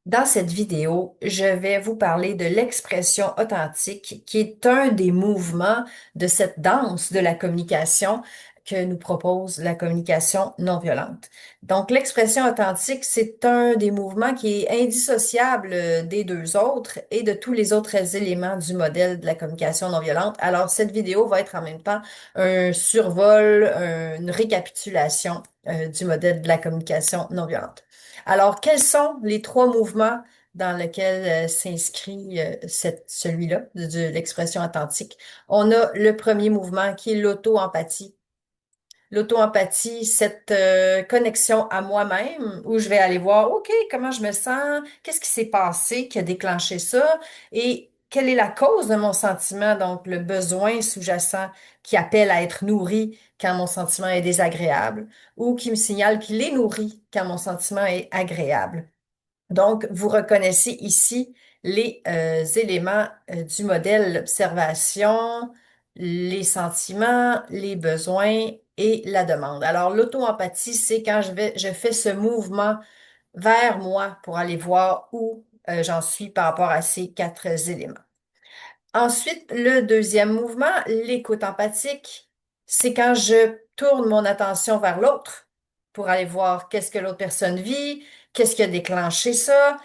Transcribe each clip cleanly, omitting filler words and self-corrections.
Dans cette vidéo, je vais vous parler de l'expression authentique, qui est un des mouvements de cette danse de la communication que nous propose la communication non violente. Donc, l'expression authentique, c'est un des mouvements qui est indissociable des deux autres et de tous les autres éléments du modèle de la communication non violente. Alors, cette vidéo va être en même temps un survol, une récapitulation du modèle de la communication non violente. Alors, quels sont les trois mouvements dans lesquels s'inscrit celui-là, de l'expression authentique? On a le premier mouvement qui est l'auto-empathie. L'auto-empathie, cette connexion à moi-même où je vais aller voir, OK, comment je me sens, qu'est-ce qui s'est passé qui a déclenché ça et quelle est la cause de mon sentiment, donc le besoin sous-jacent qui appelle à être nourri quand mon sentiment est désagréable ou qui me signale qu'il est nourri quand mon sentiment est agréable. Donc, vous reconnaissez ici les éléments du modèle, l'observation, les sentiments, les besoins et la demande. Alors, l'auto-empathie, c'est quand je fais ce mouvement vers moi pour aller voir où j'en suis par rapport à ces quatre éléments. Ensuite, le deuxième mouvement, l'écoute empathique, c'est quand je tourne mon attention vers l'autre pour aller voir qu'est-ce que l'autre personne vit, qu'est-ce qui a déclenché ça,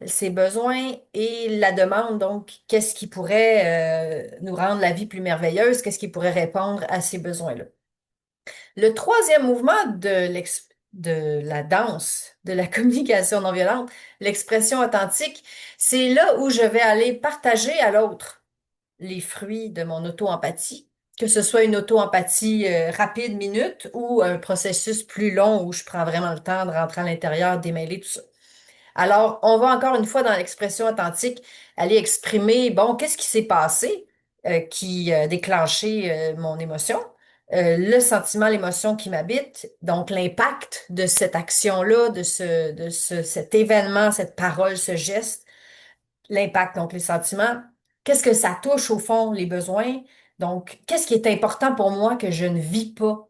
ses besoins et la demande, donc qu'est-ce qui pourrait nous rendre la vie plus merveilleuse, qu'est-ce qui pourrait répondre à ces besoins-là. Le troisième mouvement de la danse, de la communication non violente, l'expression authentique, c'est là où je vais aller partager à l'autre les fruits de mon auto-empathie, que ce soit une auto-empathie rapide, minute, ou un processus plus long où je prends vraiment le temps de rentrer à l'intérieur, démêler tout ça. Alors, on va encore une fois dans l'expression authentique aller exprimer, bon, qu'est-ce qui s'est passé qui a déclenché mon émotion, le sentiment, l'émotion qui m'habite, donc l'impact de cette action-là, cet événement, cette parole, ce geste, l'impact, donc les sentiments. Qu'est-ce que ça touche au fond, les besoins? Donc, qu'est-ce qui est important pour moi que je ne vis pas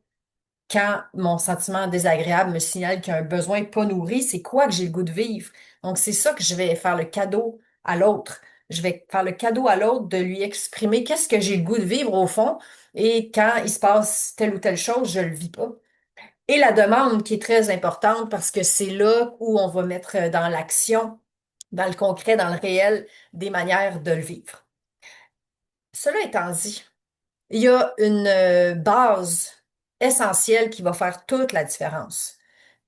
quand mon sentiment désagréable me signale qu'il y a un besoin pas nourri? C'est quoi que j'ai le goût de vivre? Donc, c'est ça que je vais faire le cadeau à l'autre. Je vais faire le cadeau à l'autre de lui exprimer qu'est-ce que j'ai le goût de vivre au fond. Et quand il se passe telle ou telle chose, je le vis pas. Et la demande qui est très importante parce que c'est là où on va mettre dans l'action, dans le concret, dans le réel, des manières de le vivre. Cela étant dit, il y a une base essentielle qui va faire toute la différence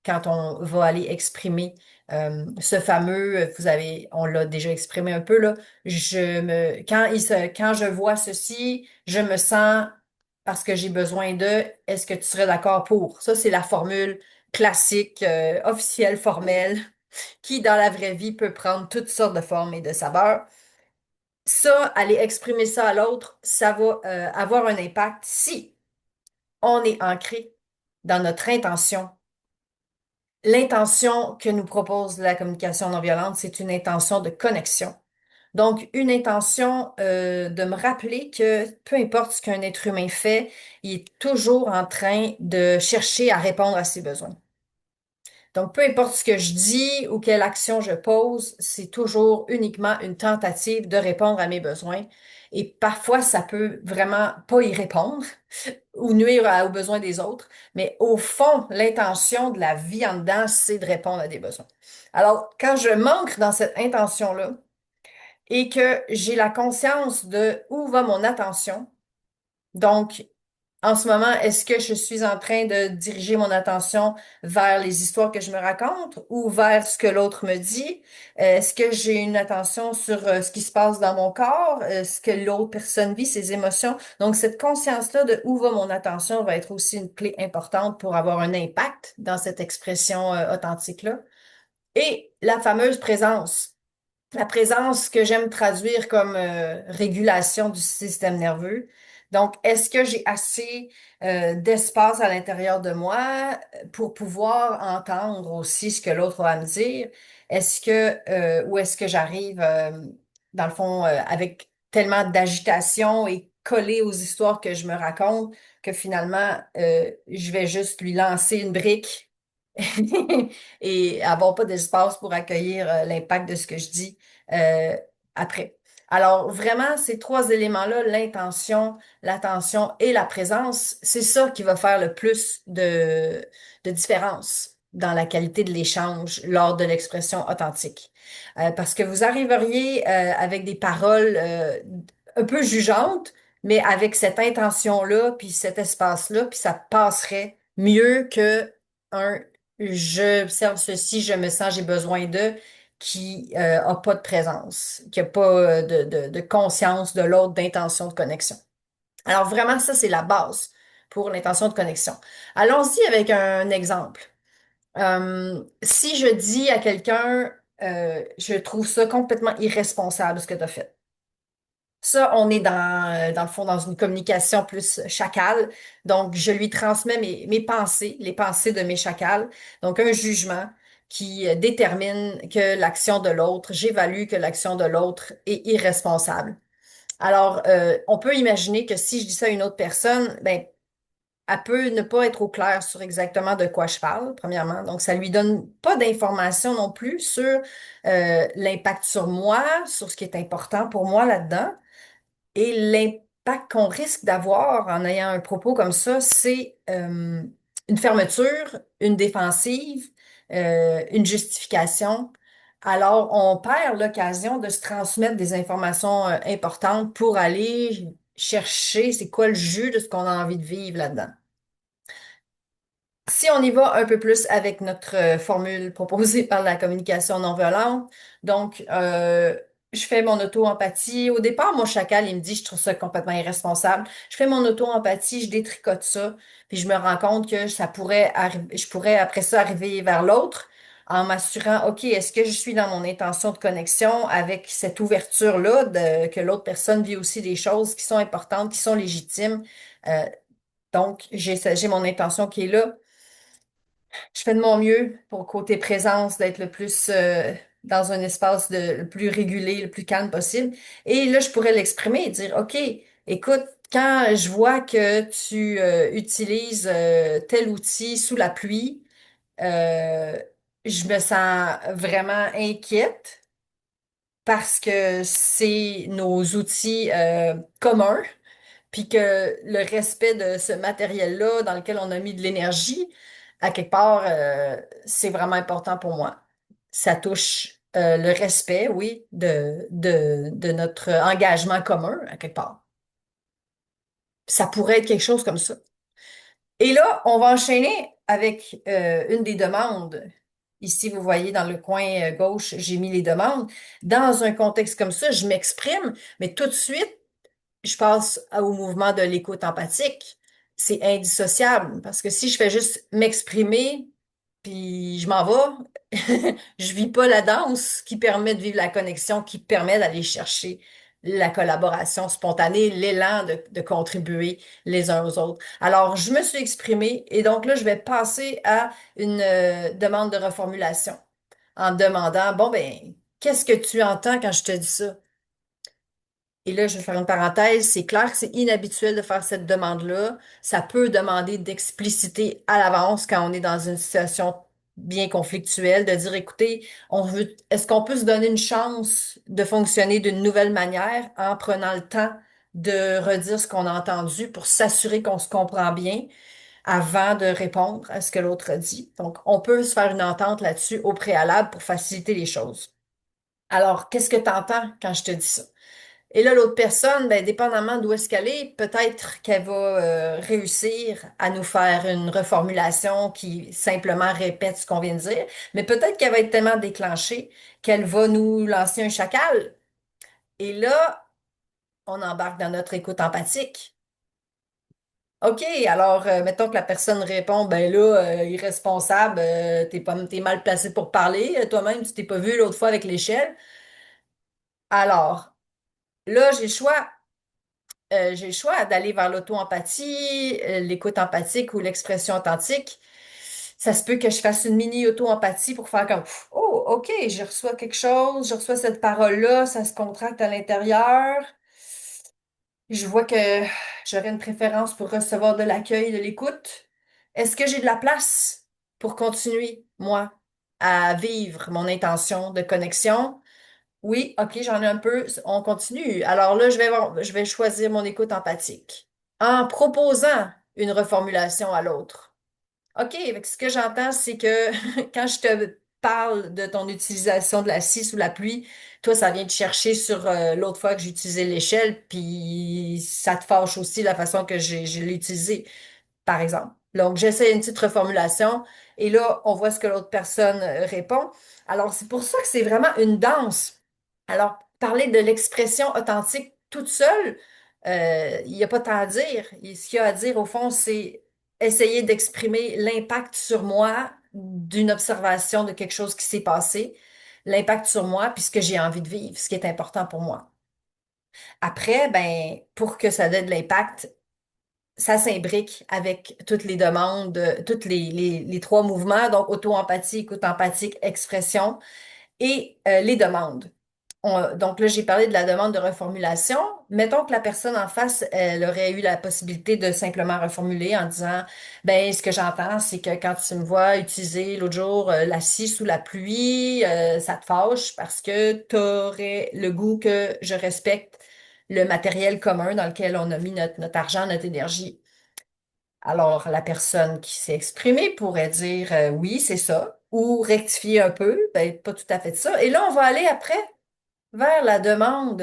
quand on va aller exprimer ce fameux, on l'a déjà exprimé un peu là, quand je vois ceci, je me sens parce que j'ai besoin de, est-ce que tu serais d'accord pour? Ça, c'est la formule classique, officielle, formelle, qui dans la vraie vie peut prendre toutes sortes de formes et de saveurs. Ça, aller exprimer ça à l'autre, ça va avoir un impact si on est ancré dans notre intention. L'intention que nous propose la communication non violente, c'est une intention de connexion. Donc, une intention de me rappeler que peu importe ce qu'un être humain fait, il est toujours en train de chercher à répondre à ses besoins. Donc, peu importe ce que je dis ou quelle action je pose, c'est toujours uniquement une tentative de répondre à mes besoins. Et parfois, ça peut vraiment pas y répondre ou nuire aux besoins des autres. Mais au fond, l'intention de la vie en dedans, c'est de répondre à des besoins. Alors, quand je manque dans cette intention-là et que j'ai la conscience de où va mon attention, donc, en ce moment, est-ce que je suis en train de diriger mon attention vers les histoires que je me raconte ou vers ce que l'autre me dit? Est-ce que j'ai une attention sur ce qui se passe dans mon corps, ce que l'autre personne vit, ses émotions? Donc, cette conscience-là de où va mon attention va être aussi une clé importante pour avoir un impact dans cette expression authentique-là. Et la fameuse présence. La présence que j'aime traduire comme régulation du système nerveux. Donc, est-ce que j'ai assez d'espace à l'intérieur de moi pour pouvoir entendre aussi ce que l'autre a à me dire? Ou est-ce que j'arrive, dans le fond, avec tellement d'agitation et collé aux histoires que je me raconte que finalement, je vais juste lui lancer une brique et avoir pas d'espace pour accueillir l'impact de ce que je dis euh, après. Alors vraiment, ces trois éléments-là, l'intention, l'attention et la présence, c'est ça qui va faire le plus de différence dans la qualité de l'échange lors de l'expression authentique. Parce que vous arriveriez avec des paroles un peu jugeantes, mais avec cette intention-là, puis cet espace-là, puis ça passerait mieux que un j'observe ceci, je me sens, j'ai besoin de, qui a pas de présence, qui a pas de conscience de l'autre, d'intention de connexion. Alors vraiment, ça, c'est la base pour l'intention de connexion. Allons-y avec un exemple. Si je dis à quelqu'un, je trouve ça complètement irresponsable ce que tu as fait. Ça, on est dans le fond, dans une communication plus chacale. Donc, je lui transmets mes pensées, les pensées de mes chacals. Donc, un jugement qui détermine que l'action de l'autre, j'évalue que l'action de l'autre est irresponsable. Alors, on peut imaginer que si je dis ça à une autre personne, ben, elle peut ne pas être au clair sur exactement de quoi je parle, premièrement. Donc, ça lui donne pas d'informations non plus sur l'impact sur moi, sur ce qui est important pour moi là-dedans. Et l'impact qu'on risque d'avoir en ayant un propos comme ça, c'est une fermeture, une défensive, une justification. Alors, on perd l'occasion de se transmettre des informations importantes pour aller chercher c'est quoi le jus de ce qu'on a envie de vivre là-dedans. Si on y va un peu plus avec notre formule proposée par la communication non violente, donc je fais mon auto-empathie. Au départ, mon chacal, il me dit, je trouve ça complètement irresponsable. Je fais mon auto-empathie, je détricote ça, puis je me rends compte que ça pourrait arriver, je pourrais après ça arriver vers l'autre en m'assurant, OK, est-ce que je suis dans mon intention de connexion avec cette ouverture-là, que l'autre personne vit aussi des choses qui sont importantes, qui sont légitimes. Euh, donc, j'ai mon intention qui est là. Je fais de mon mieux pour côté présence, d'être le plus dans un espace le plus régulé, le plus calme possible. Et là, je pourrais l'exprimer et dire, OK, écoute, quand je vois que tu utilises tel outil sous la pluie, euh, je me sens vraiment inquiète parce que c'est nos outils communs puis que le respect de ce matériel-là dans lequel on a mis de l'énergie, à quelque part, c'est vraiment important pour moi. Ça touche le respect, oui, de notre engagement commun, à quelque part. Ça pourrait être quelque chose comme ça. Et là, on va enchaîner avec une des demandes. Ici, vous voyez dans le coin gauche, j'ai mis les demandes. Dans un contexte comme ça, je m'exprime, mais tout de suite, je passe au mouvement de l'écoute empathique. C'est indissociable parce que si je fais juste m'exprimer, puis je m'en vais, je vis pas la danse qui permet de vivre la connexion, qui permet d'aller chercher la collaboration spontanée, l'élan de contribuer les uns aux autres. Alors, je me suis exprimée et donc là, je vais passer à une demande de reformulation en demandant, bon, ben, qu'est-ce que tu entends quand je te dis ça? Et là, je vais faire une parenthèse. C'est clair que c'est inhabituel de faire cette demande-là. Ça peut demander d'expliciter à l'avance quand on est dans une situation bien conflictuelle, de dire, écoutez, est-ce qu'on peut se donner une chance de fonctionner d'une nouvelle manière en prenant le temps de redire ce qu'on a entendu pour s'assurer qu'on se comprend bien avant de répondre à ce que l'autre a dit. Donc, on peut se faire une entente là-dessus au préalable pour faciliter les choses. Alors, qu'est-ce que tu entends quand je te dis ça? Et là, l'autre personne, ben, dépendamment d'où est-ce qu'elle est, peut-être qu'elle va réussir à nous faire une reformulation qui simplement répète ce qu'on vient de dire, mais peut-être qu'elle va être tellement déclenchée qu'elle va nous lancer un chacal. Et là, on embarque dans notre écoute empathique. OK, alors mettons que la personne répond, ben là, irresponsable, t'es mal placé pour parler, toi-même, tu t'es pas vu l'autre fois avec l'échelle. Alors, là, j'ai le choix d'aller vers l'auto-empathie, l'écoute empathique ou l'expression authentique. Ça se peut que je fasse une mini auto-empathie pour faire comme, oh, OK, je reçois quelque chose, je reçois cette parole-là, ça se contracte à l'intérieur. Je vois que j'aurais une préférence pour recevoir de l'accueil, de l'écoute. Est-ce que j'ai de la place pour continuer, moi, à vivre mon intention de connexion? Oui, ok, j'en ai un peu. On continue. Alors là, je vais choisir mon écoute empathique en proposant une reformulation à l'autre. OK, fait que ce que j'entends, c'est que quand je te parle de ton utilisation de la scie sous la pluie, toi, ça vient te chercher sur l'autre fois que j'ai utilisé l'échelle, puis ça te fâche aussi la façon que je l'ai utilisé, par exemple. Donc, j'essaie une petite reformulation et là, on voit ce que l'autre personne répond. Alors, c'est pour ça que c'est vraiment une danse. Alors, parler de l'expression authentique toute seule, il n'y a pas tant à dire. Et ce qu'il y a à dire, au fond, c'est essayer d'exprimer l'impact sur moi d'une observation de quelque chose qui s'est passé, l'impact sur moi, puis ce que j'ai envie de vivre, ce qui est important pour moi. Après, ben, pour que ça ait de l'impact, ça s'imbrique avec toutes les demandes, toutes les trois mouvements, donc auto-empathie, écoute empathique, expression et les demandes. Donc là, j'ai parlé de la demande de reformulation. Mettons que la personne en face, elle aurait eu la possibilité de simplement reformuler en disant, ben, ce que j'entends, c'est que quand tu me vois utiliser l'autre jour la scie sous la pluie, ça te fâche parce que tu aurais le goût que je respecte le matériel commun dans lequel on a mis notre argent, notre énergie. Alors, la personne qui s'est exprimée pourrait dire oui, c'est ça, ou rectifier un peu, ben, pas tout à fait ça. Et là, on va aller après vers la demande,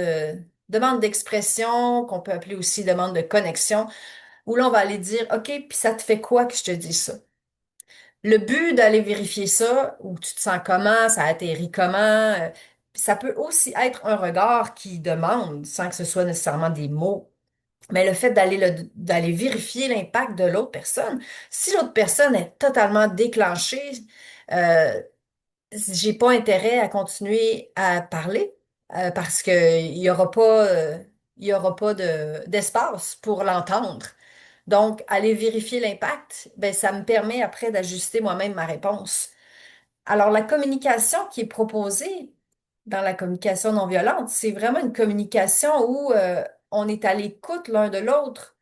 demande d'expression, qu'on peut appeler aussi demande de connexion, où là, on va aller dire, OK, puis ça te fait quoi que je te dis ça? Le but d'aller vérifier ça, où tu te sens comment, ça atterrit comment, ça peut aussi être un regard qui demande, sans que ce soit nécessairement des mots. Mais le fait d'aller vérifier l'impact de l'autre personne, si l'autre personne est totalement déclenchée, euh, j'ai pas intérêt à continuer à parler parce que il y aura pas d'espace pour l'entendre. Donc, aller vérifier l'impact, ben, ça me permet après d'ajuster moi-même ma réponse. Alors, la communication qui est proposée dans la communication non violente, c'est vraiment une communication où on est à l'écoute l'un de l'autre.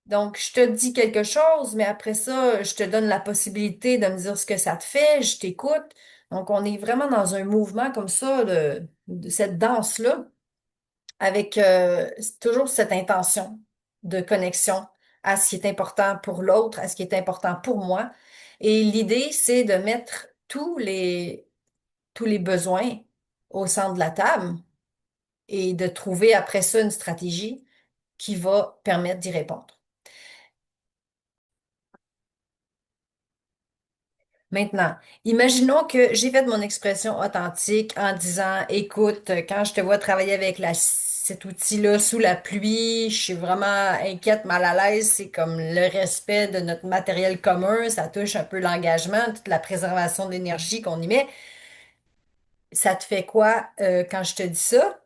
Donc, je te dis quelque chose, mais après ça, je te donne la possibilité de me dire ce que ça te fait, je t'écoute. Donc, on est vraiment dans un mouvement comme ça, de cette danse-là, avec toujours cette intention de connexion à ce qui est important pour l'autre, à ce qui est important pour moi. Et l'idée, c'est de mettre tous les besoins au centre de la table et de trouver après ça une stratégie qui va permettre d'y répondre. Maintenant, imaginons que j'ai fait mon expression authentique en disant, écoute, quand je te vois travailler avec cet outil-là sous la pluie, je suis vraiment inquiète, mal à l'aise. C'est comme le respect de notre matériel commun. Ça touche un peu l'engagement, toute la préservation de l'énergie qu'on y met. Ça te fait quoi quand je te dis ça?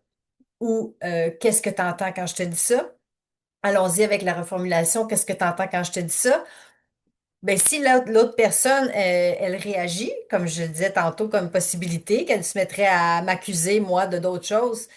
Ou qu'est-ce que tu entends quand je te dis ça? Allons-y avec la reformulation. Qu'est-ce que tu entends quand je te dis ça? Ben, si l'autre personne, elle réagit, comme je le disais tantôt, comme possibilité, qu'elle se mettrait à m'accuser, moi, de d'autres choses,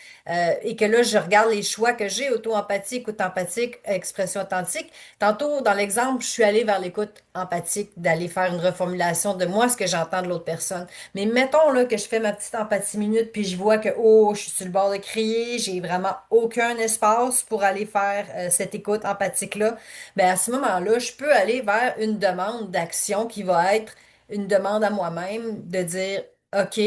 et que là, je regarde les choix que j'ai, auto-empathique, écoute empathique, expression authentique. Tantôt, dans l'exemple, je suis allée vers l'écoute empathique, d'aller faire une reformulation de moi, ce que j'entends de l'autre personne. Mais mettons, là, que je fais ma petite empathie minute, puis je vois que, oh, je suis sur le bord de crier, j'ai vraiment aucun espace pour aller faire, cette écoute empathique-là. Ben à ce moment-là, je peux aller vers une demande d'action qui va être une demande à moi-même de dire, OK,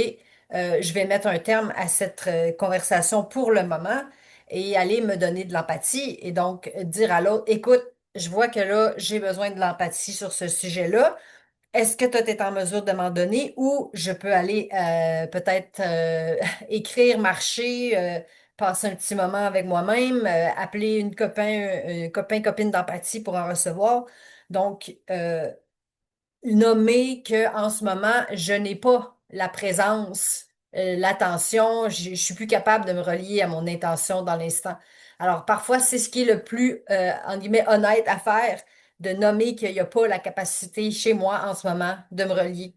je vais mettre un terme à cette conversation pour le moment et aller me donner de l'empathie et donc dire à l'autre, écoute, je vois que là, j'ai besoin de l'empathie sur ce sujet-là. Est-ce que toi, tu es en mesure de m'en donner ou je peux aller peut-être écrire, marcher, passer un petit moment avec moi-même, appeler un copain, copine d'empathie pour en recevoir. Donc, nommer que en ce moment, je n'ai pas la présence, l'attention, je suis plus capable de me relier à mon intention dans l'instant. Alors, parfois, c'est ce qui est le plus, en guillemets, honnête à faire, de nommer qu'il n'y a pas la capacité chez moi en ce moment de me relier.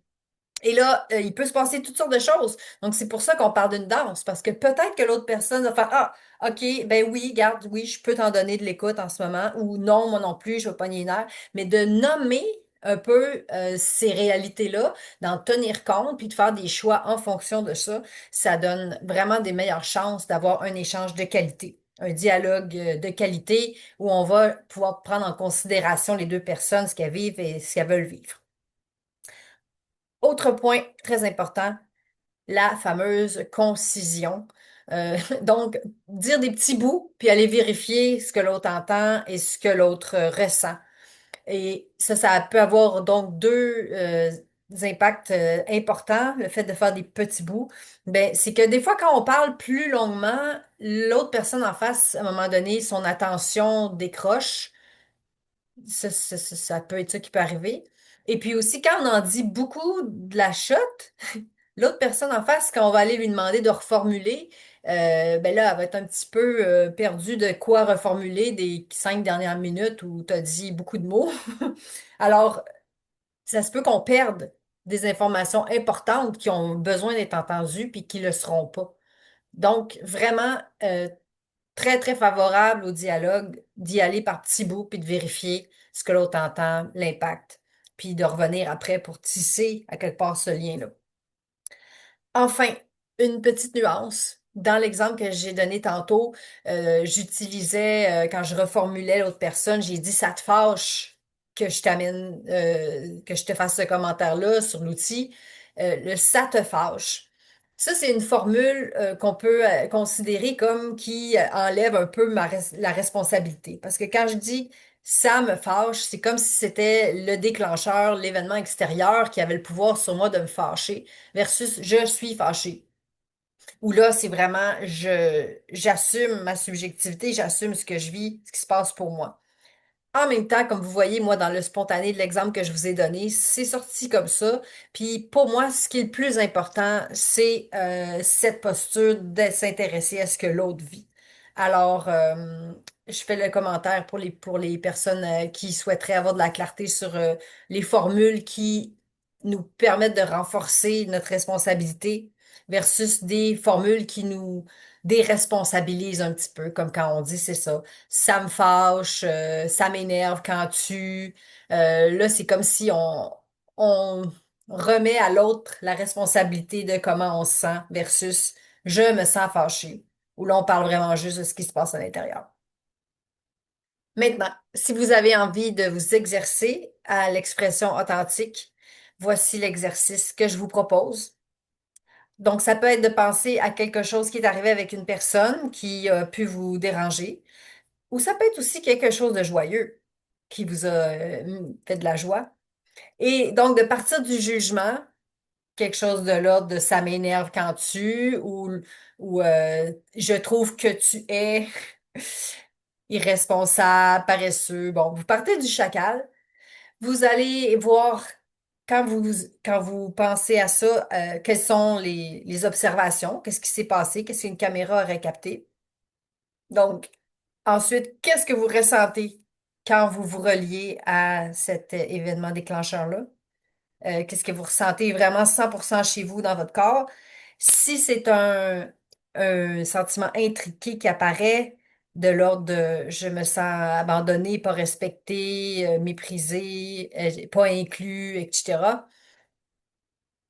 Et là, il peut se passer toutes sortes de choses. Donc, c'est pour ça qu'on parle d'une danse, parce que peut-être que l'autre personne va faire, ah, OK, ben oui, garde, oui, je peux t'en donner de l'écoute en ce moment, ou non, moi non plus, je vais pogner les nerfs. Mais de nommer, un peu ces réalités-là, d'en tenir compte, puis de faire des choix en fonction de ça, ça donne vraiment des meilleures chances d'avoir un échange de qualité, un dialogue de qualité où on va pouvoir prendre en considération les deux personnes, ce qu'elles vivent et ce qu'elles veulent vivre. Autre point très important, la fameuse concision. Donc, dire des petits bouts, puis aller vérifier ce que l'autre entend et ce que l'autre ressent. Et ça peut avoir donc deux impacts importants. Le fait de faire des petits bouts, ben, c'est que des fois, quand on parle plus longuement, l'autre personne en face, à un moment donné, son attention décroche. Ça peut être ça qui peut arriver. Et puis aussi, quand on en dit beaucoup de la shot, l'autre personne en face, quand on va aller lui demander de reformuler, ben là, elle va être un petit peu perdue de quoi reformuler des 5 dernières minutes où tu as dit beaucoup de mots. Alors, ça se peut qu'on perde des informations importantes qui ont besoin d'être entendues puis qui ne le seront pas. Donc, vraiment, très, très favorable au dialogue, d'y aller par petits bouts puis de vérifier ce que l'autre entend, l'impact, puis de revenir après pour tisser à quelque part ce lien-là. Enfin, une petite nuance. Dans l'exemple que j'ai donné tantôt, j'utilisais, quand je reformulais l'autre personne, j'ai dit, ça te fâche que je t'amène, que je te fasse ce commentaire-là sur l'outil. Le ça te fâche. Ça, c'est une formule, qu'on peut, considérer comme qui enlève un peu la responsabilité. Parce que quand je dis ça me fâche, c'est comme si c'était le déclencheur, l'événement extérieur qui avait le pouvoir sur moi de me fâcher versus je suis fâché. Où là, c'est vraiment j'assume ma subjectivité, j'assume ce que je vis, ce qui se passe pour moi. En même temps, comme vous voyez, moi, dans le spontané de l'exemple que je vous ai donné, c'est sorti comme ça. Puis pour moi, ce qui est le plus important, c'est cette posture de s'intéresser à ce que l'autre vit. Alors, je fais le commentaire pour les personnes qui souhaiteraient avoir de la clarté sur les formules qui nous permettent de renforcer notre responsabilité versus des formules qui nous déresponsabilisent un petit peu, comme quand on dit, c'est ça, ça me fâche, ça m'énerve quand tu... là, c'est comme si on remet à l'autre la responsabilité de comment on se sent versus je me sens fâché, où là, on parle vraiment juste de ce qui se passe à l'intérieur. Maintenant, si vous avez envie de vous exercer à l'expression authentique, voici l'exercice que je vous propose. Donc, ça peut être de penser à quelque chose qui est arrivé avec une personne qui a pu vous déranger. Ou ça peut être aussi quelque chose de joyeux qui vous a fait de la joie. Et donc, de partir du jugement, quelque chose de l'ordre de ça m'énerve quand ou je trouve que tu es irresponsable, paresseux. Bon, vous partez du chacal, vous allez voir quand vous pensez à ça, quelles sont les observations, qu'est-ce qui s'est passé, qu'est-ce qu'une caméra aurait capté. Donc, ensuite, qu'est-ce que vous ressentez quand vous vous reliez à cet événement déclencheur-là? Qu'est-ce que vous ressentez vraiment 100% chez vous dans votre corps? Si c'est un sentiment intriqué qui apparaît de l'ordre de je me sens abandonné, pas respecté, méprisé, pas inclus, etc.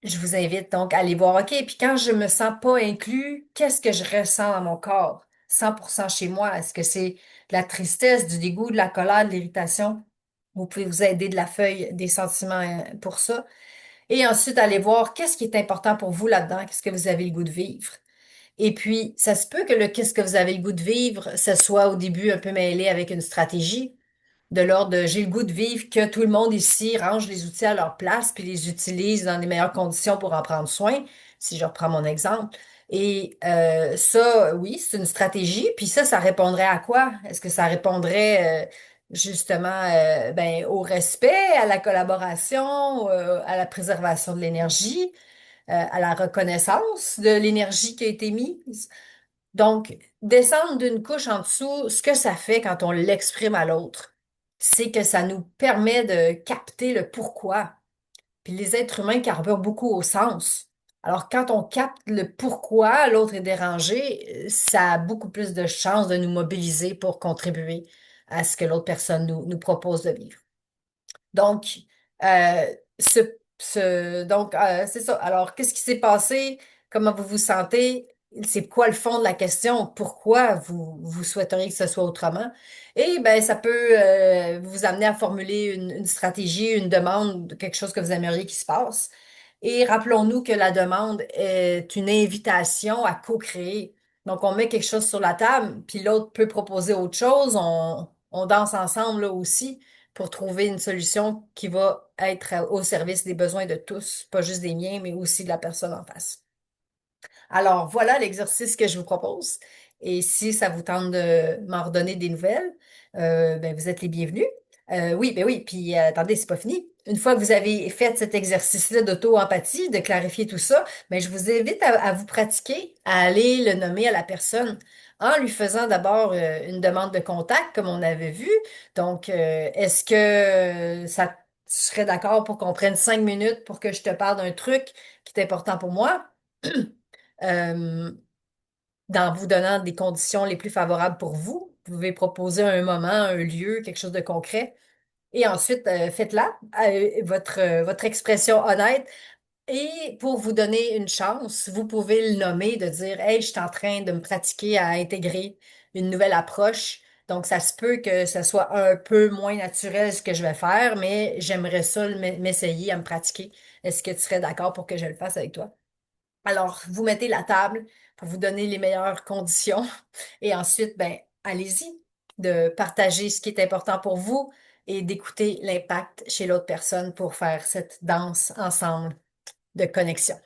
Je vous invite donc à aller voir, OK, puis quand je me sens pas inclus, qu'est-ce que je ressens dans mon corps? 100% chez moi, est-ce que c'est de la tristesse, du dégoût, de la colère, de l'irritation? Vous pouvez vous aider de la feuille des sentiments pour ça. Et ensuite, aller voir qu'est-ce qui est important pour vous là-dedans, qu'est-ce que vous avez le goût de vivre. Et puis, ça se peut que le qu'est-ce que vous avez le goût de vivre, ce soit au début un peu mêlé avec une stratégie de l'ordre de j'ai le goût de vivre que tout le monde ici range les outils à leur place puis les utilise dans les meilleures conditions pour en prendre soin, si je reprends mon exemple. Et ça, oui, c'est une stratégie. Puis ça répondrait à quoi? Est-ce que ça répondrait justement ben, au respect, à la collaboration, à la préservation de l'énergie, à la reconnaissance de l'énergie qui a été mise? Donc, descendre d'une couche en dessous, ce que ça fait quand on l'exprime à l'autre, c'est que ça nous permet de capter le pourquoi. Puis les êtres humains carburent beaucoup au sens. Alors, quand on capte le pourquoi l'autre est dérangé, ça a beaucoup plus de chances de nous mobiliser pour contribuer à ce que l'autre personne nous propose de vivre. Donc, Euh, c'est ça. Alors, qu'est-ce qui s'est passé? Comment vous vous sentez? C'est quoi le fond de la question? Pourquoi vous souhaiteriez que ce soit autrement? Et ben, ça peut vous amener à formuler une stratégie, une demande, quelque chose que vous aimeriez qu'il se passe. Et rappelons-nous que la demande est une invitation à co-créer. Donc, on met quelque chose sur la table, puis l'autre peut proposer autre chose. On danse ensemble là aussi pour trouver une solution qui va être au service des besoins de tous, pas juste des miens, mais aussi de la personne en face. Alors, voilà l'exercice que je vous propose. Et si ça vous tente de m'en redonner des nouvelles, ben, vous êtes les bienvenus. Oui, ben oui, puis attendez, c'est pas fini. Une fois que vous avez fait cet exercice-là d'auto-empathie, de clarifier tout ça, ben, je vous invite à vous pratiquer, à aller le nommer à la personne en lui faisant d'abord une demande de contact, comme on avait vu. Donc, est-ce que ça tu serais d'accord pour qu'on prenne 5 minutes pour que je te parle d'un truc qui est important pour moi? euh, dans vous donnant des conditions les plus favorables pour vous. Vous pouvez proposer un moment, un lieu, quelque chose de concret. Et ensuite, faites-la, votre expression honnête. Et pour vous donner une chance, vous pouvez le nommer, de dire, Hey, je suis en train de me pratiquer à intégrer une nouvelle approche. Donc, ça se peut que ce soit un peu moins naturel ce que je vais faire, mais j'aimerais ça m'essayer à me pratiquer. Est-ce que tu serais d'accord pour que je le fasse avec toi? Alors, vous mettez la table pour vous donner les meilleures conditions et ensuite, ben, allez-y de partager ce qui est important pour vous et d'écouter l'impact chez l'autre personne pour faire cette danse ensemble de connexion.